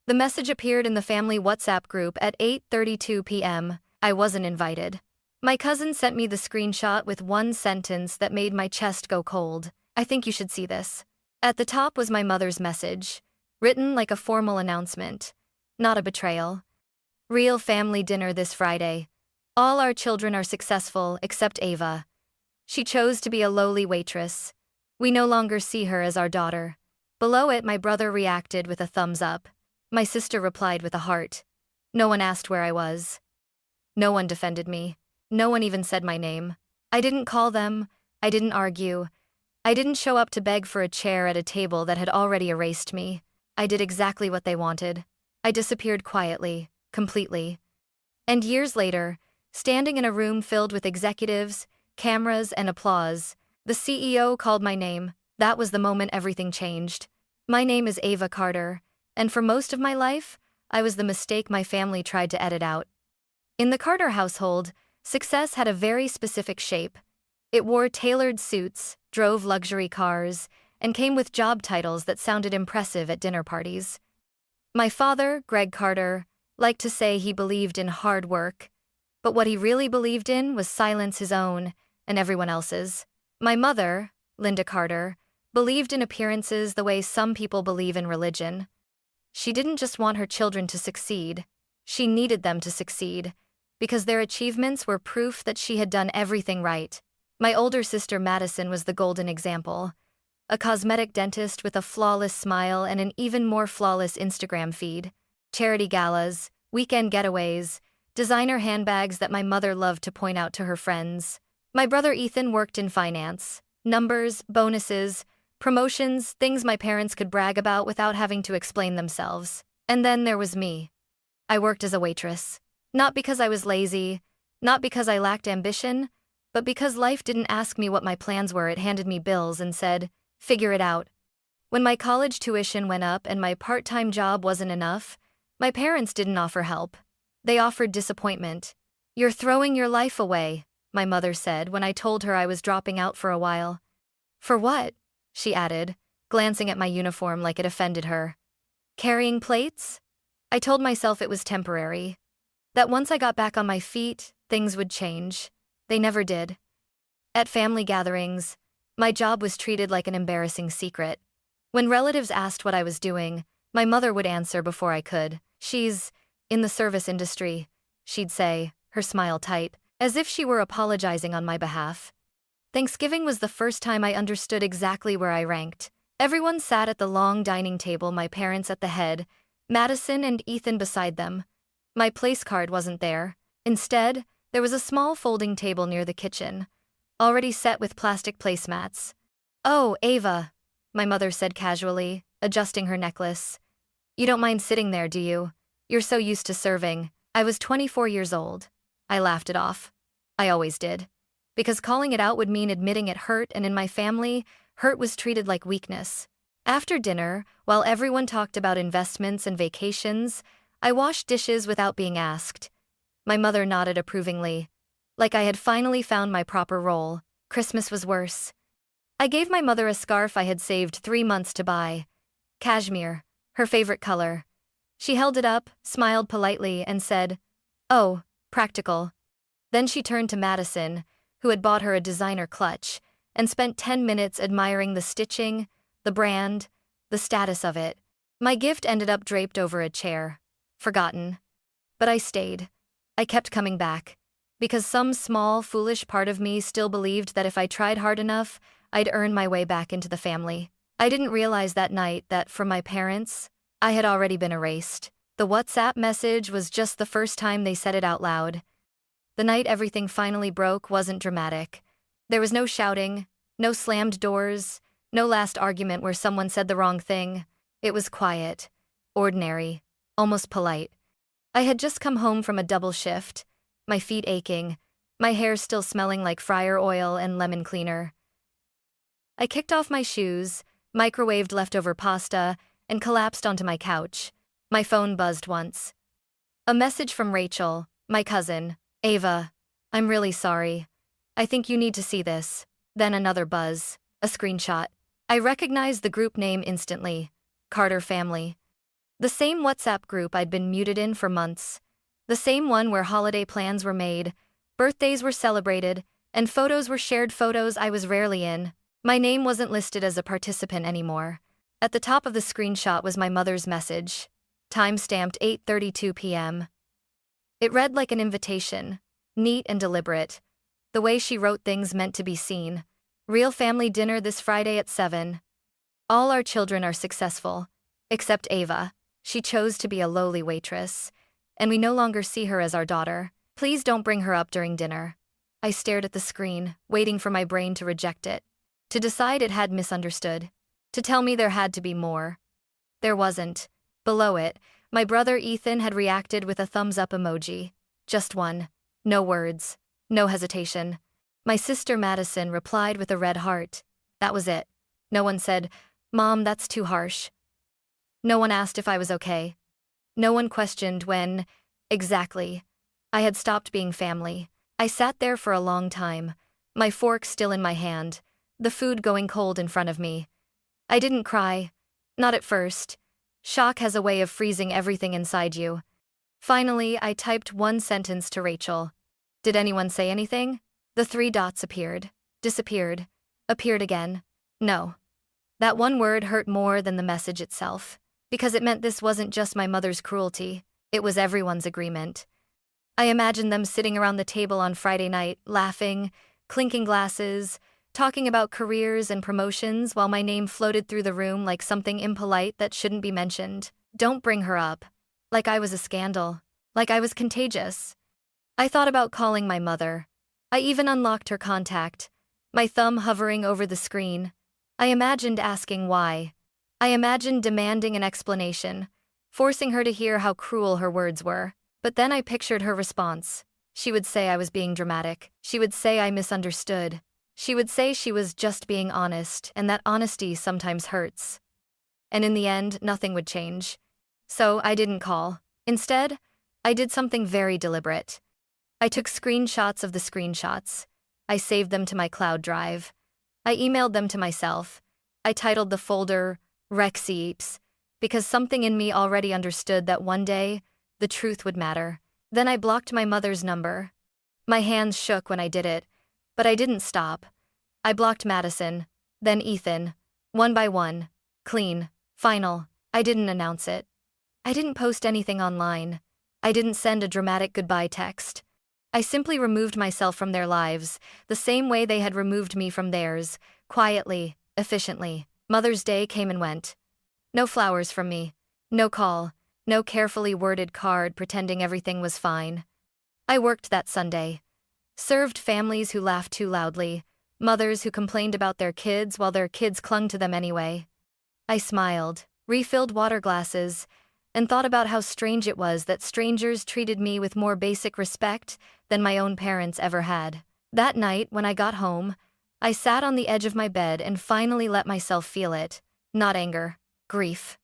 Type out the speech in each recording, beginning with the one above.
The message appeared in the family WhatsApp group at 8:32 p.m. I wasn't invited. My cousin sent me the screenshot with one sentence that made my chest go cold. "I think you should see this." At the top was my mother's message, written like a formal announcement, not a betrayal. "Real family dinner this Friday. All our children are successful except Ava. She chose to be a lowly waitress. We no longer see her as our daughter." Below it, my brother reacted with a thumbs up. My sister replied with a heart. No one asked where I was. No one defended me. No one even said my name. I didn't call them. I didn't argue. I didn't show up to beg for a chair at a table that had already erased me. I did exactly what they wanted. I disappeared quietly, completely. And years later, standing in a room filled with executives, cameras, and applause, the CEO called my name. That was the moment everything changed. My name is Ava Carter, and for most of my life, I was the mistake my family tried to edit out. In the Carter household, success had a very specific shape. It wore tailored suits, drove luxury cars, and came with job titles that sounded impressive at dinner parties. My father, Greg Carter, liked to say he believed in hard work, but what he really believed in was silence, his own and everyone else's. My mother, Linda Carter, believed in appearances the way some people believe in religion. She didn't just want her children to succeed, she needed them to succeed, because their achievements were proof that she had done everything right. My older sister Madison was the golden example. A cosmetic dentist with a flawless smile and an even more flawless Instagram feed. Charity galas, weekend getaways, designer handbags that my mother loved to point out to her friends. My brother Ethan worked in finance. Numbers, bonuses, promotions, things my parents could brag about without having to explain themselves. And then there was me. I worked as a waitress. Not because I was lazy, not because I lacked ambition, but because life didn't ask me what my plans were. It handed me bills and said, "Figure it out." When my college tuition went up and my part-time job wasn't enough, my parents didn't offer help. They offered disappointment. "You're throwing your life away," my mother said when I told her I was dropping out for a while. "For what?" she added, glancing at my uniform like it offended her. "Carrying plates?" I told myself it was temporary. That once I got back on my feet, things would change. They never did. At family gatherings, my job was treated like an embarrassing secret. When relatives asked what I was doing, my mother would answer before I could. "She's in the service industry," she'd say, her smile tight, as if she were apologizing on my behalf. Thanksgiving was the first time I understood exactly where I ranked. Everyone sat at the long dining table, my parents at the head, Madison and Ethan beside them. My place card wasn't there. Instead, there was a small folding table near the kitchen, already set with plastic placemats. "Oh, Ava," my mother said casually, adjusting her necklace. "You don't mind sitting there, do you? You're so used to serving." I was 24 years old. I laughed it off. I always did. Because calling it out would mean admitting it hurt, and in my family, hurt was treated like weakness. After dinner, while everyone talked about investments and vacations, I washed dishes without being asked. My mother nodded approvingly, like I had finally found my proper role. Christmas was worse. I gave my mother a scarf I had saved 3 months to buy. Cashmere, her favorite color. She held it up, smiled politely, and said, "Oh, practical." Then she turned to Madison, who had bought her a designer clutch, and spent 10 minutes admiring the stitching, the brand, the status of it. My gift ended up draped over a chair, forgotten. But I stayed. I kept coming back, because some small, foolish part of me still believed that if I tried hard enough, I'd earn my way back into the family. I didn't realize that night that, for my parents, I had already been erased. The WhatsApp message was just the first time they said it out loud. The night everything finally broke wasn't dramatic. There was no shouting, no slammed doors, no last argument where someone said the wrong thing. It was quiet, ordinary, almost polite. I had just come home from a double shift, my feet aching, my hair still smelling like fryer oil and lemon cleaner. I kicked off my shoes, microwaved leftover pasta, and collapsed onto my couch. My phone buzzed once. A message from Rachel, my cousin. "Ava, I'm really sorry. I think you need to see this." Then another buzz, a screenshot. I recognized the group name instantly. Carter family. The same WhatsApp group I'd been muted in for months. The same one where holiday plans were made, birthdays were celebrated, and photos were shared, photos I was rarely in. My name wasn't listed as a participant anymore. At the top of the screenshot was my mother's message, time-stamped 8:32 p.m. It read like an invitation, neat and deliberate. The way she wrote things meant to be seen. Real family dinner this Friday at 7. All our children are successful, except Ava. She chose to be a lowly waitress, and we no longer see her as our daughter. Please don't bring her up during dinner. I stared at the screen, waiting for my brain to reject it, to decide it had misunderstood, to tell me there had to be more. There wasn't. Below it, my brother Ethan had reacted with a thumbs-up emoji. Just one. No words. No hesitation. My sister Madison replied with a red heart. That was it. No one said, "Mom, that's too harsh." No one asked if I was okay. No one questioned when, exactly, I had stopped being family. I sat there for a long time, my fork still in my hand, the food going cold in front of me. I didn't cry. Not at first. Shock has a way of freezing everything inside you. Finally, I typed one sentence to Rachel. Did anyone say anything? The 3 dots appeared, disappeared, appeared again. No. That one word hurt more than the message itself, because it meant this wasn't just my mother's cruelty, it was everyone's agreement. I imagined them sitting around the table on Friday night, laughing, clinking glasses, talking about careers and promotions while my name floated through the room like something impolite that shouldn't be mentioned. Don't bring her up. Like I was a scandal. Like I was contagious. I thought about calling my mother. I even unlocked her contact, my thumb hovering over the screen. I imagined asking why. I imagined demanding an explanation, forcing her to hear how cruel her words were. But then I pictured her response. She would say I was being dramatic. She would say I misunderstood. She would say she was just being honest, and that honesty sometimes hurts. And in the end, nothing would change. So I didn't call. Instead, I did something very deliberate. I took screenshots of the screenshots. I saved them to my cloud drive. I emailed them to myself. I titled the folder Rex because something in me already understood that one day, the truth would matter. Then I blocked my mother's number. My hands shook when I did it, but I didn't stop. I blocked Madison, then Ethan, one by one, clean, final. I didn't announce it. I didn't post anything online. I didn't send a dramatic goodbye text. I simply removed myself from their lives, the same way they had removed me from theirs, quietly, efficiently. Mother's Day came and went. No flowers from me. No call. No carefully worded card pretending everything was fine. I worked that Sunday. Served families who laughed too loudly, mothers who complained about their kids while their kids clung to them anyway. I smiled, refilled water glasses, and thought about how strange it was that strangers treated me with more basic respect than my own parents ever had. That night, when I got home, I sat on the edge of my bed and finally let myself feel it. Not anger, grief.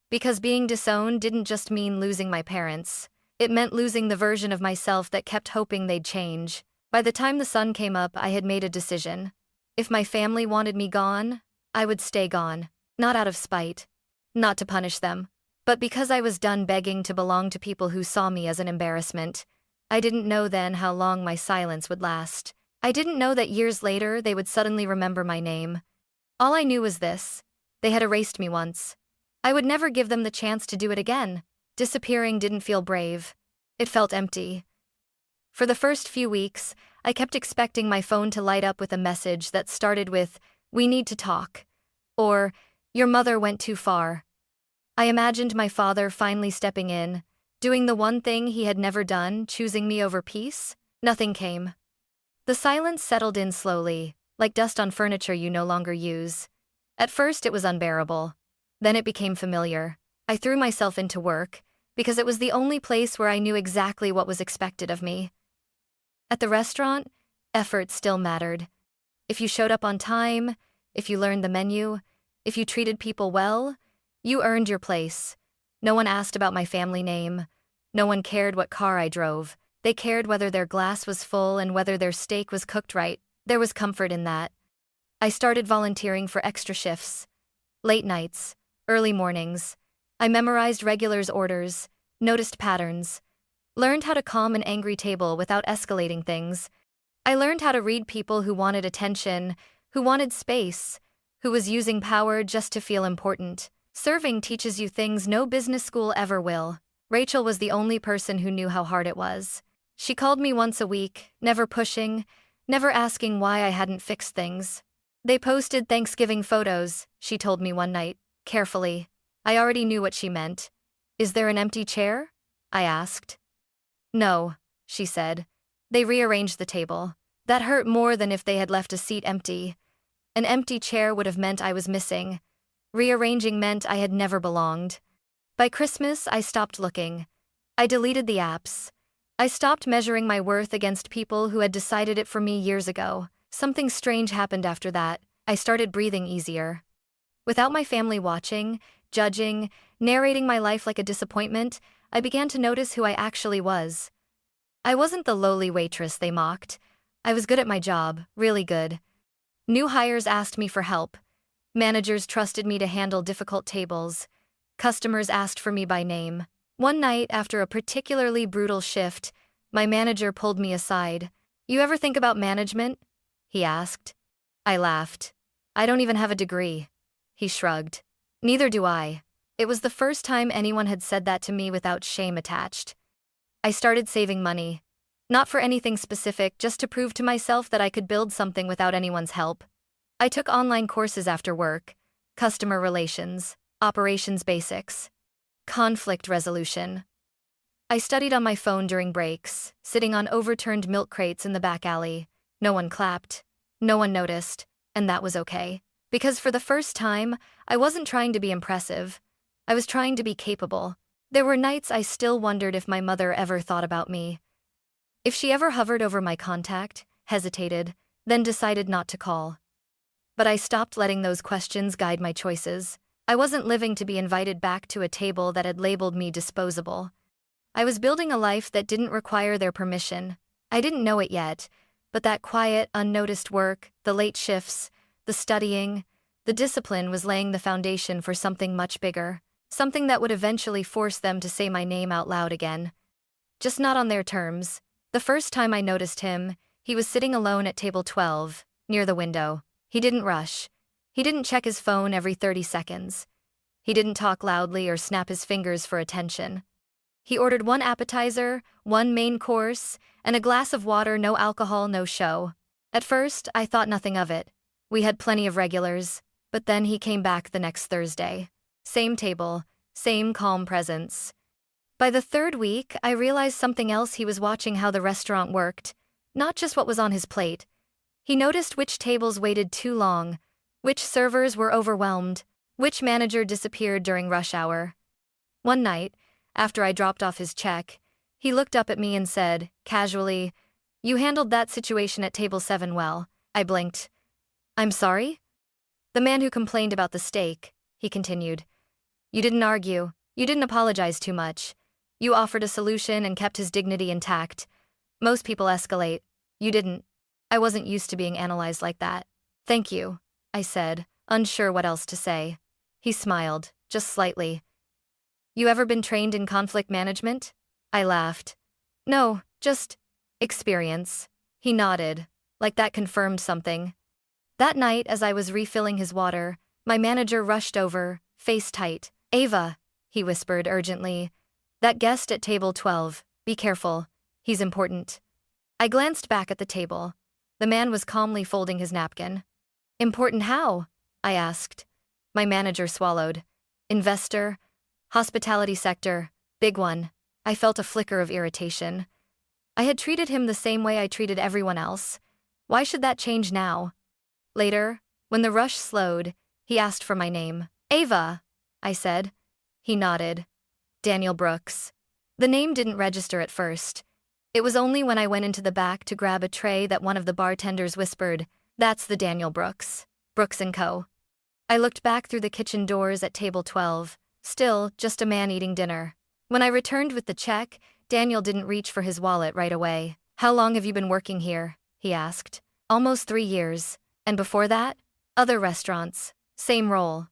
Because being disowned didn't just mean losing my parents. It meant losing the version of myself that kept hoping they'd change. By the time the sun came up, I had made a decision. If my family wanted me gone, I would stay gone. Not out of spite. Not to punish them. But because I was done begging to belong to people who saw me as an embarrassment. I didn't know then how long my silence would last. I didn't know that years later they would suddenly remember my name. All I knew was this. They had erased me once. I would never give them the chance to do it again. Disappearing didn't feel brave. It felt empty. For the first few weeks, I kept expecting my phone to light up with a message that started with, "We need to talk," or, "Your mother went too far." I imagined my father finally stepping in, doing the one thing he had never done, choosing me over peace. Nothing came. The silence settled in slowly, like dust on furniture you no longer use. At first it was unbearable. Then it became familiar. I threw myself into work, because it was the only place where I knew exactly what was expected of me. At the restaurant, effort still mattered. If you showed up on time, if you learned the menu, if you treated people well, you earned your place. No one asked about my family name. No one cared what car I drove. They cared whether their glass was full and whether their steak was cooked right. There was comfort in that. I started volunteering for extra shifts. Late nights, early mornings. I memorized regulars' orders, noticed patterns, learned how to calm an angry table without escalating things. I learned how to read people who wanted attention, who wanted space, who was using power just to feel important. Serving teaches you things no business school ever will. Rachel was the only person who knew how hard it was. She called me once a week, never pushing, never asking why I hadn't fixed things. They posted Thanksgiving photos, she told me one night, carefully. I already knew what she meant. Is there an empty chair? I asked. No, she said. They rearranged the table. That hurt more than if they had left a seat empty. An empty chair would have meant I was missing. Rearranging meant I had never belonged. By Christmas, I stopped looking. I deleted the apps. I stopped measuring my worth against people who had decided it for me years ago. Something strange happened after that. I started breathing easier. Without my family watching, judging, narrating my life like a disappointment, I began to notice who I actually was. I wasn't the lowly waitress they mocked. I was good at my job, really good. New hires asked me for help. Managers trusted me to handle difficult tables. Customers asked for me by name. One night, after a particularly brutal shift, my manager pulled me aside. You ever think about management? He asked. I laughed. I don't even have a degree. He shrugged. Neither do I. It was the first time anyone had said that to me without shame attached. I started saving money. Not for anything specific, just to prove to myself that I could build something without anyone's help. I took online courses after work, customer relations, operations basics, conflict resolution. I studied on my phone during breaks, sitting on overturned milk crates in the back alley. No one clapped, no one noticed, and that was okay. Because for the first time, I wasn't trying to be impressive. I was trying to be capable. There were nights I still wondered if my mother ever thought about me. If she ever hovered over my contact, hesitated, then decided not to call. But I stopped letting those questions guide my choices. I wasn't living to be invited back to a table that had labeled me disposable. I was building a life that didn't require their permission. I didn't know it yet, but that quiet, unnoticed work, the late shifts, the studying, the discipline was laying the foundation for something much bigger. Something that would eventually force them to say my name out loud again. Just not on their terms. The first time I noticed him, he was sitting alone at table 12, near the window. He didn't rush. He didn't check his phone every 30 seconds. He didn't talk loudly or snap his fingers for attention. He ordered one appetizer, one main course, and a glass of water, no alcohol, no show. At first, I thought nothing of it. We had plenty of regulars, but then he came back the next Thursday. Same table, same calm presence. By the third week, I realized something else. He was watching how the restaurant worked, not just what was on his plate. He noticed which tables waited too long, which servers were overwhelmed, which manager disappeared during rush hour. One night, after I dropped off his check, he looked up at me and said, casually, "You handled that situation at table 7 well." I blinked. "I'm sorry?" "The man who complained about the steak," he continued. "You didn't argue, you didn't apologize too much. You offered a solution and kept his dignity intact. Most people escalate. You didn't. I wasn't used to being analyzed like that." "Thank you," I said, unsure what else to say. He smiled, just slightly. "You ever been trained in conflict management?" I laughed. "No, just experience." He nodded, like that confirmed something. That night, as I was refilling his water, my manager rushed over, face tight. "Ava," he whispered urgently. "That guest at table 12, be careful. He's important." I glanced back at the table. The man was calmly folding his napkin. "Important how?" I asked. My manager swallowed. "Investor, hospitality sector, big one." I felt a flicker of irritation. I had treated him the same way I treated everyone else. Why should that change now? Later, when the rush slowed, he asked for my name. "Ava," I said. He nodded. "Daniel Brooks." The name didn't register at first. It was only when I went into the back to grab a tray that one of the bartenders whispered, "That's the Daniel Brooks. Brooks & Co." I looked back through the kitchen doors at table 12. Still, just a man eating dinner. When I returned with the check, Daniel didn't reach for his wallet right away. "How long have you been working here?" he asked. "Almost 3 years. And before that? Other restaurants. Same role."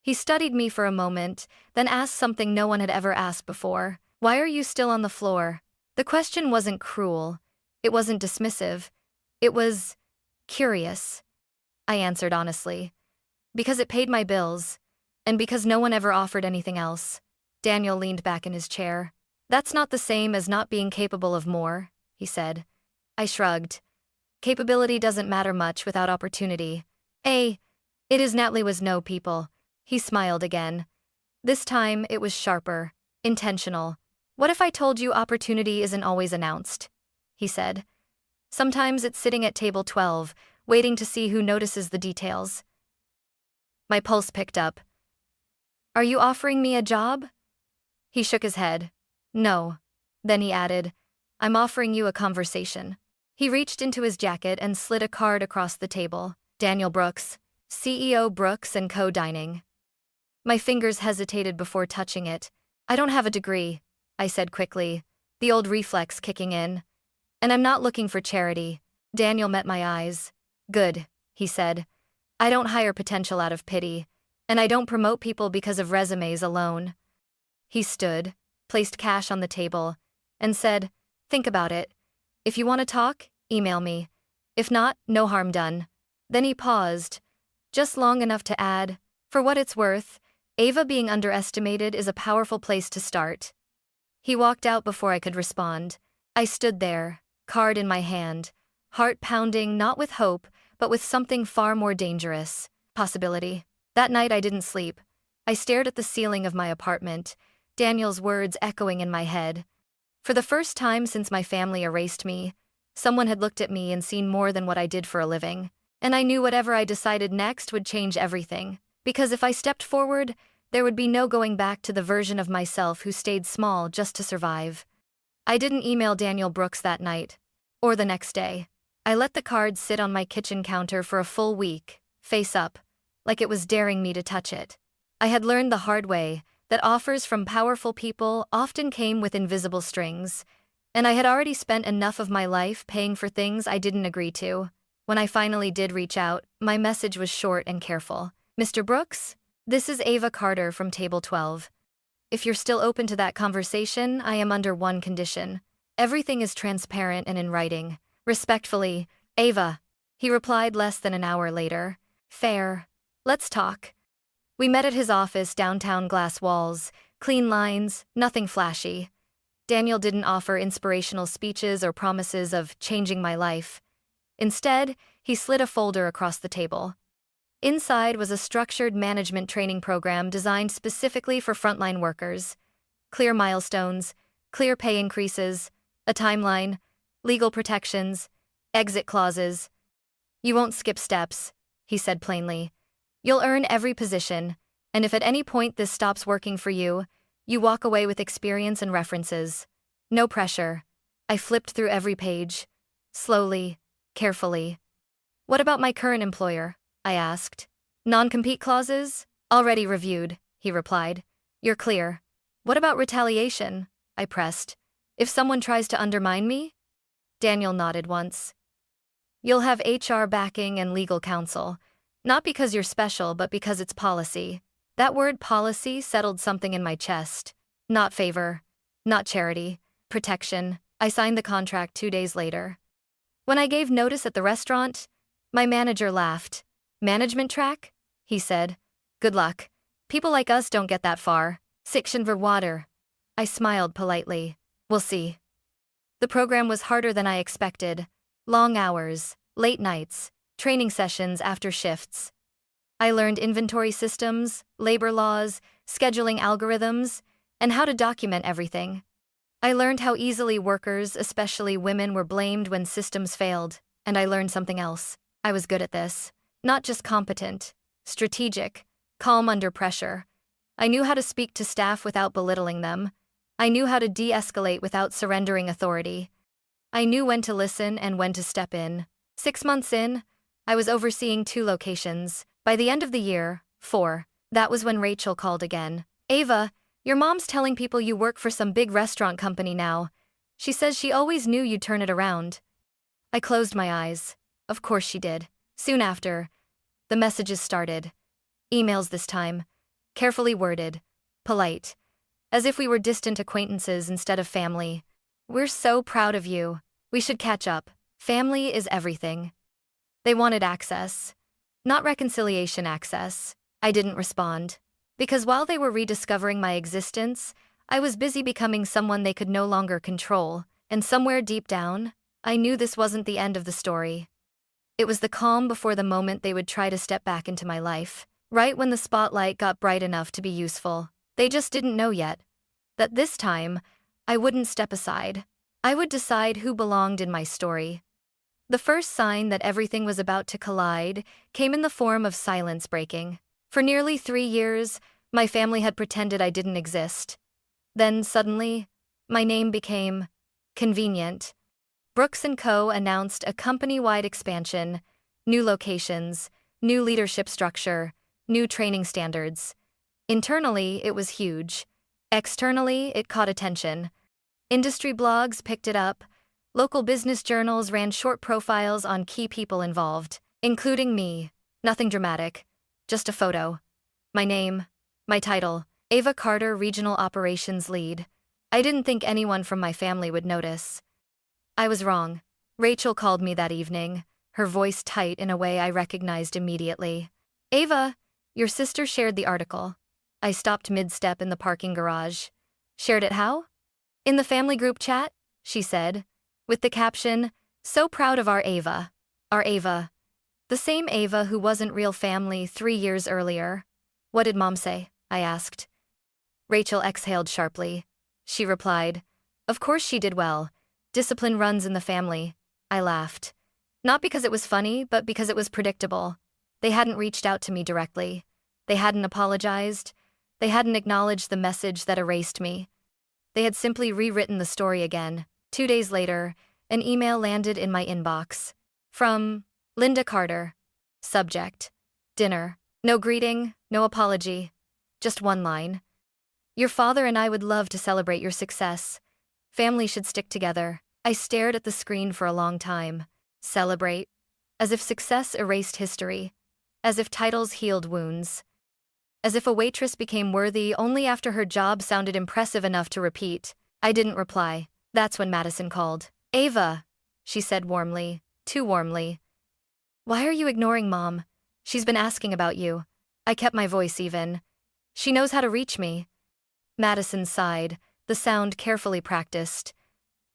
He studied me for a moment, then asked something no one had ever asked before. Why are you still on the floor? The question wasn't cruel. It wasn't dismissive. It was curious. I answered honestly. Because it paid my bills, and because no one ever offered anything else. Daniel leaned back in his chair. That's not the same as not being capable of more, he said. I shrugged. Capability doesn't matter much without opportunity. It is Natalie was no people. He smiled again. This time it was sharper, intentional. What if I told you opportunity isn't always announced? He said. Sometimes it's sitting at table 12, waiting to see who notices the details. My pulse picked up. Are you offering me a job? He shook his head. No. Then he added, I'm offering you a conversation. He reached into his jacket and slid a card across the table. Daniel Brooks, CEO Brooks & Co. Dining. My fingers hesitated before touching it. I don't have a degree, I said quickly, the old reflex kicking in. And I'm not looking for charity. Daniel met my eyes. Good, he said. I don't hire potential out of pity, and I don't promote people because of resumes alone. He stood, placed cash on the table, and said, think about it. If you want to talk, email me. If not, no harm done. Then he paused, just long enough to add, for what it's worth, Ava being underestimated is a powerful place to start. He walked out before I could respond. I stood there, card in my hand, heart pounding not with hope, but with something far more dangerous, possibility. That night I didn't sleep. I stared at the ceiling of my apartment, Daniel's words echoing in my head. For the first time since my family erased me, someone had looked at me and seen more than what I did for a living. And I knew whatever I decided next would change everything. Because if I stepped forward, there would be no going back to the version of myself who stayed small just to survive. I didn't email Daniel Brooks that night, or the next day. I let the card sit on my kitchen counter for a full week, face up, like it was daring me to touch it. I had learned the hard way that offers from powerful people often came with invisible strings, and I had already spent enough of my life paying for things I didn't agree to. When I finally did reach out, my message was short and careful. Mr. Brooks, this is Ava Carter from Table 12. If you're still open to that conversation, I am under one condition. Everything is transparent and in writing. Respectfully, Ava. He replied less than an hour later. Fair. Let's talk. We met at his office downtown, glass walls, clean lines, nothing flashy. Daniel didn't offer inspirational speeches or promises of changing my life. Instead, he slid a folder across the table. Inside was a structured management training program designed specifically for frontline workers. Clear milestones, clear pay increases, a timeline, legal protections, exit clauses. You won't skip steps, he said plainly. You'll earn every position, and if at any point this stops working for you, you walk away with experience and references. No pressure. I flipped through every page, slowly, carefully. What about my current employer? I asked. Non-compete clauses? Already reviewed, he replied. You're clear. What about retaliation? I pressed. If someone tries to undermine me? Daniel nodded once. You'll have HR backing and legal counsel. Not because you're special, but because it's policy. That word policy settled something in my chest. Not favor. Not charity. Protection. I signed the contract 2 days later. When I gave notice at the restaurant, my manager laughed. Management track? He said. Good luck. People like us don't get that far. Section for water. I smiled politely. We'll see. The program was harder than I expected. Long hours, late nights, training sessions after shifts. I learned inventory systems, labor laws, scheduling algorithms, and how to document everything. I learned how easily workers, especially women, were blamed when systems failed, and I learned something else. I was good at this. Not just competent, strategic, calm under pressure. I knew how to speak to staff without belittling them. I knew how to de-escalate without surrendering authority. I knew when to listen and when to step in. 6 months in, I was overseeing 2 locations. By the end of the year, 4. That was when Rachel called again. Ava, your mom's telling people you work for some big restaurant company now. She says she always knew you'd turn it around. I closed my eyes. Of course she did. Soon after, the messages started. Emails this time. carefully worded, polite, as if we were distant acquaintances instead of family. "We're so proud of you. We should catch up. Family is everything." They wanted access. Not reconciliation access. I didn't respond. Because while they were rediscovering my existence, I was busy becoming someone they could no longer control, and somewhere deep down, I knew this wasn't the end of the story. It was the calm before the moment they would try to step back into my life, right when the spotlight got bright enough to be useful. They just didn't know yet that this time, I wouldn't step aside. I would decide who belonged in my story. The first sign that everything was about to collide came in the form of silence breaking. For nearly 3 years, my family had pretended I didn't exist. Then, suddenly, my name became convenient. Brooks & Co. announced a company-wide expansion, new locations, new leadership structure, new training standards. Internally, it was huge. Externally, it caught attention. Industry blogs picked it up. Local business journals ran short profiles on key people involved, including me. Nothing dramatic. Just a photo. My name. My title. Ava Carter, Regional Operations Lead. I didn't think anyone from my family would notice. I was wrong. Rachel called me that evening, her voice tight in a way I recognized immediately. "Ava, your sister shared the article." I stopped mid-step in the parking garage. "Shared it how?" "In the family group chat," she said, with the caption, "So proud of our Ava." Our Ava. The same Ava who wasn't real family 3 years earlier. "What did Mom say?" I asked. Rachel exhaled sharply. She replied, "Of course she did well. Discipline runs in the family." I laughed. Not because it was funny, but because it was predictable. They hadn't reached out to me directly. They hadn't apologized. They hadn't acknowledged the message that erased me. They had simply rewritten the story again. 2 days later, an email landed in my inbox. From Linda Carter. Subject: dinner. No greeting, no apology. Just one line. "Your father and I would love to celebrate your success. Family should stick together." I stared at the screen for a long time. Celebrate? As if success erased history. As if titles healed wounds. As if a waitress became worthy only after her job sounded impressive enough to repeat. I didn't reply. That's when Madison called. "Ava," she said warmly, too warmly. "Why are you ignoring Mom? She's been asking about you." I kept my voice even. "She knows how to reach me." Madison sighed, the sound carefully practiced.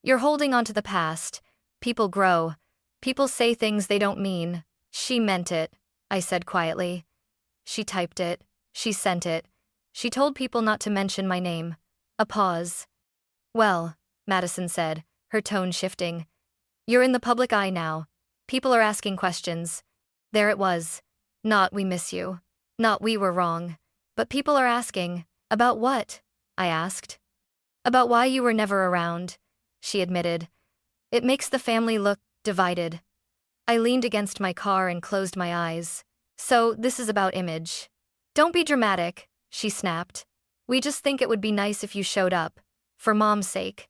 "You're holding on to the past. People grow. People say things they don't mean." "She meant it," I said quietly. "She typed it. She sent it. She told people not to mention my name." A pause. "Well," Madison said, her tone shifting, "you're in the public eye now. People are asking questions." There it was. Not "we miss you." Not "we were wrong." But people are asking. "About what?" I asked. "About why you were never around," she admitted. "It makes the family look divided." I leaned against my car and closed my eyes. "So, this is about image." "Don't be dramatic," she snapped. "We just think it would be nice if you showed up. For Mom's sake."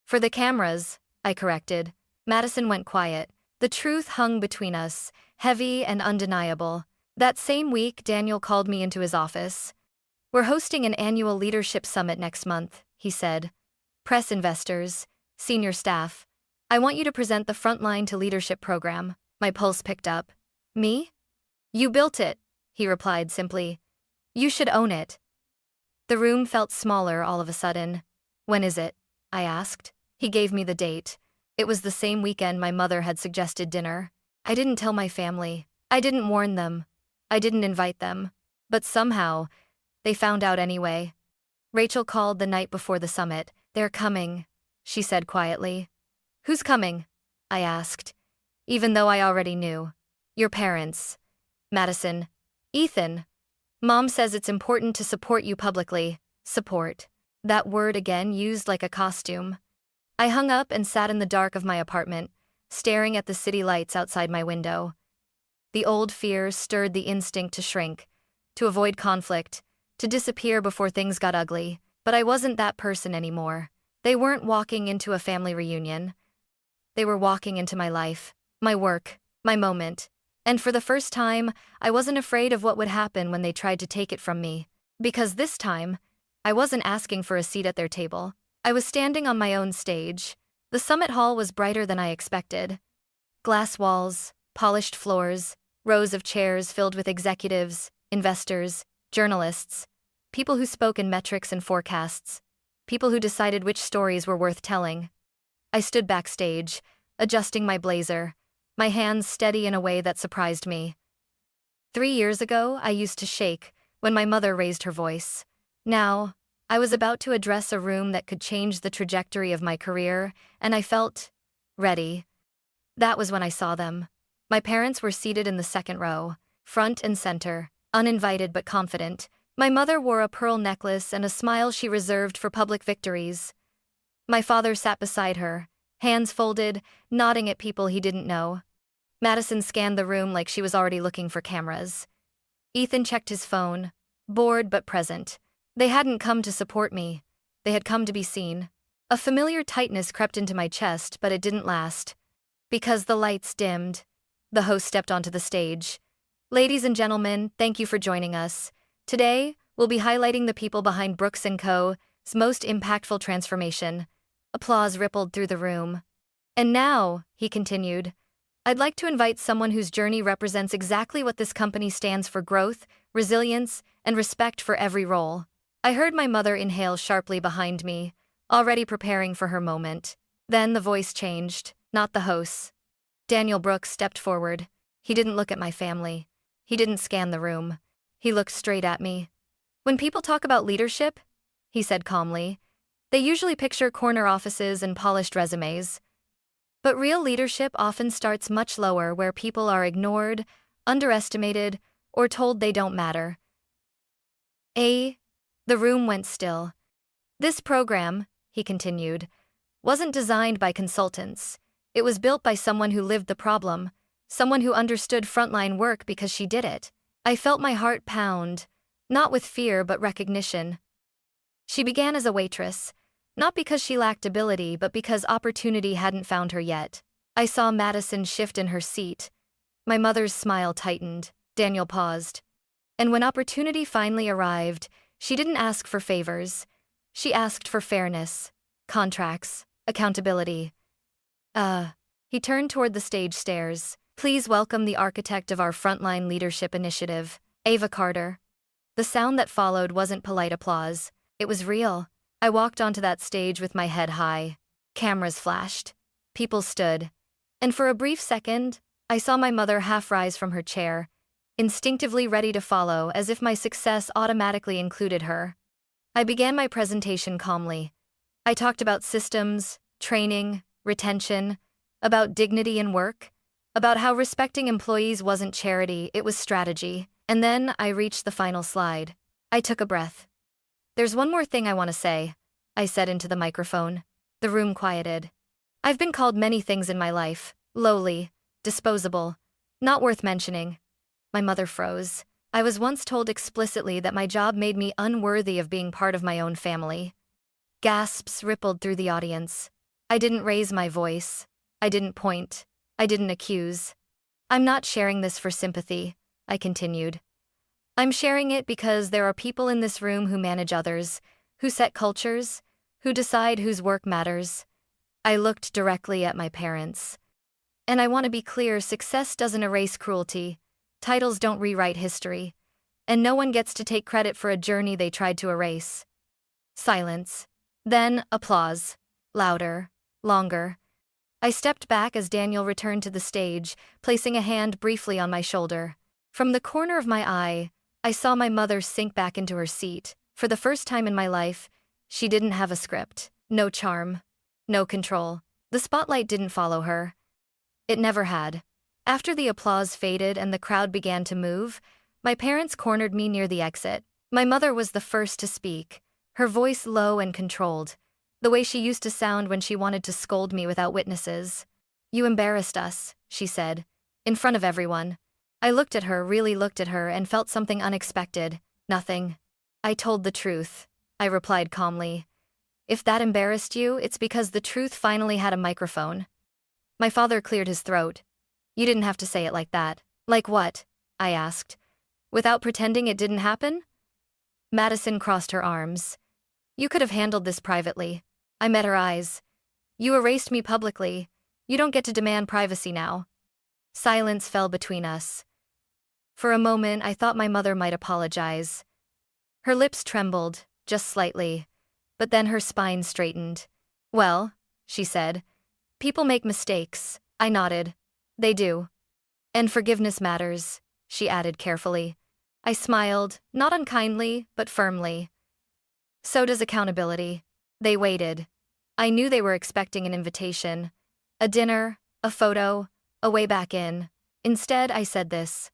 "For the cameras," I corrected. Madison went quiet. The truth hung between us, heavy and undeniable. That same week, Daniel called me into his office. "We're hosting an annual leadership summit next month," he said. "Press investors, senior staff. I want you to present the Frontline to Leadership program." My pulse picked up. "Me?" "You built it," he replied simply. "You should own it." The room felt smaller all of a sudden. "When is it?" I asked. He gave me the date. It was the same weekend my mother had suggested dinner. I didn't tell my family. I didn't warn them. I didn't invite them. But somehow, they found out anyway. Rachel called the night before the summit. "They're coming," she said quietly. "Who's coming?" I asked, even though I already knew. "Your parents. Madison. Ethan. Mom says it's important to support you publicly." Support. That word again used like a costume. I hung up and sat in the dark of my apartment, staring at the city lights outside my window. The old fears stirred the instinct to shrink, to avoid conflict, to disappear before things got ugly. But I wasn't that person anymore. They weren't walking into a family reunion. They were walking into my life, my work, my moment. And for the first time, I wasn't afraid of what would happen when they tried to take it from me. Because this time, I wasn't asking for a seat at their table. I was standing on my own stage. The summit hall was brighter than I expected. Glass walls, polished floors, rows of chairs filled with executives, investors, journalists, people who spoke in metrics and forecasts, people who decided which stories were worth telling. I stood backstage, adjusting my blazer, my hands steady in a way that surprised me. 3 years ago, I used to shake when my mother raised her voice. Now, I was about to address a room that could change the trajectory of my career, and I felt ready. That was when I saw them. My parents were seated in the second row, front and center, uninvited but confident. My mother wore a pearl necklace and a smile she reserved for public victories. My father sat beside her, hands folded, nodding at people he didn't know. Madison scanned the room like she was already looking for cameras. Ethan checked his phone, bored but present. They hadn't come to support me. They had come to be seen. A familiar tightness crept into my chest, but it didn't last. Because the lights dimmed, the host stepped onto the stage. Ladies and gentlemen, thank you for joining us. Today, we'll be highlighting the people behind Brooks & Co.'s most impactful transformation. Applause rippled through the room. And now, he continued, I'd like to invite someone whose journey represents exactly what this company stands for: growth, resilience, and respect for every role. I heard my mother inhale sharply behind me, already preparing for her moment. Then the voice changed, not the host's. Daniel Brooks stepped forward. He didn't look at my family. He didn't scan the room. He looked straight at me. When people talk about leadership, he said calmly, they usually picture corner offices and polished resumes. But real leadership often starts much lower, where people are ignored, underestimated, or told they don't matter. The room went still. This program, he continued, wasn't designed by consultants. It was built by someone who lived the problem, someone who understood frontline work because she did it. I felt my heart pound, not with fear but recognition. She began as a waitress, not because she lacked ability but because opportunity hadn't found her yet. I saw Madison shift in her seat. My mother's smile tightened. Daniel paused. And when opportunity finally arrived, she didn't ask for favors. She asked for fairness, contracts, accountability. He turned toward the stage stairs. Please welcome the architect of our Frontline Leadership Initiative, Ava Carter. The sound that followed wasn't polite applause. It was real. I walked onto that stage with my head high. Cameras flashed. People stood. And for a brief second, I saw my mother half rise from her chair, instinctively ready to follow, as if my success automatically included her. I began my presentation calmly. I talked about systems, training, retention, about dignity in work, about how respecting employees wasn't charity, it was strategy. And then I reached the final slide. I took a breath. There's one more thing I want to say, I said into the microphone. The room quieted. I've been called many things in my life: lowly, disposable, not worth mentioning. My mother froze. I was once told explicitly that my job made me unworthy of being part of my own family. Gasps rippled through the audience. I didn't raise my voice. I didn't point. I didn't accuse. I'm not sharing this for sympathy, I continued. I'm sharing it because there are people in this room who manage others, who set cultures, who decide whose work matters. I looked directly at my parents. And I want to be clear, success doesn't erase cruelty. Titles don't rewrite history. And no one gets to take credit for a journey they tried to erase. Silence. Then applause. Louder. Longer. I stepped back as Daniel returned to the stage, placing a hand briefly on my shoulder. From the corner of my eye, I saw my mother sink back into her seat. For the first time in my life, she didn't have a script. No charm. No control. The spotlight didn't follow her. It never had. After the applause faded and the crowd began to move, my parents cornered me near the exit. My mother was the first to speak, her voice low and controlled, the way she used to sound when she wanted to scold me without witnesses. You embarrassed us, she said, in front of everyone. I looked at her, really looked at her, and felt something unexpected. Nothing. I told the truth, I replied calmly. If that embarrassed you, it's because the truth finally had a microphone. My father cleared his throat. You didn't have to say it like that. Like what? I asked. Without pretending it didn't happen? Madison crossed her arms. You could have handled this privately. I met her eyes. You erased me publicly. You don't get to demand privacy now. Silence fell between us. For a moment, I thought my mother might apologize. Her lips trembled, just slightly, but then her spine straightened. Well, she said, people make mistakes. I nodded. They do. And forgiveness matters, she added carefully. I smiled, not unkindly, but firmly. So does accountability. They waited. I knew they were expecting an invitation. A dinner, a photo, a way back in. Instead, I said this.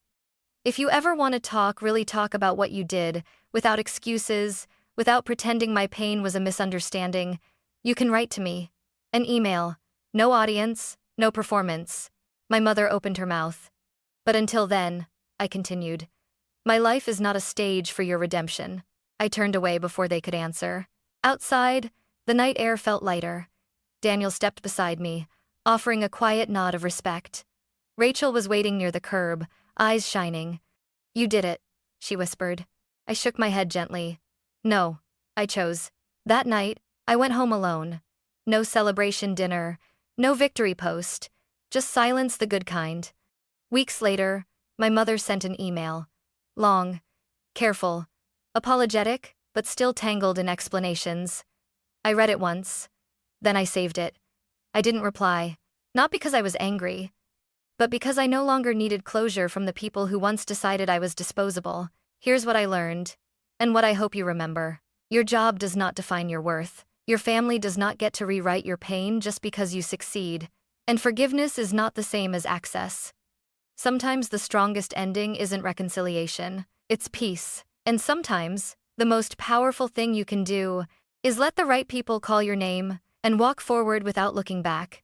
If you ever want to talk, really talk about what you did, without excuses, without pretending my pain was a misunderstanding, you can write to me. An email. No audience, no performance. My mother opened her mouth. But until then, I continued, my life is not a stage for your redemption. I turned away before they could answer. Outside, the night air felt lighter. Daniel stepped beside me, offering a quiet nod of respect. Rachel was waiting near the curb, eyes shining. You did it, she whispered. I shook my head gently. No, I chose. That night, I went home alone. No celebration dinner, no victory post, just silence, the good kind. Weeks later, my mother sent an email. Long, careful, apologetic, but still tangled in explanations. I read it once. Then I saved it. I didn't reply, not because I was angry, but because I no longer needed closure from the people who once decided I was disposable. Here's what I learned, and what I hope you remember. Your job does not define your worth. Your family does not get to rewrite your pain just because you succeed. And forgiveness is not the same as access. Sometimes the strongest ending isn't reconciliation, it's peace. And sometimes, the most powerful thing you can do is let the right people call your name and walk forward without looking back.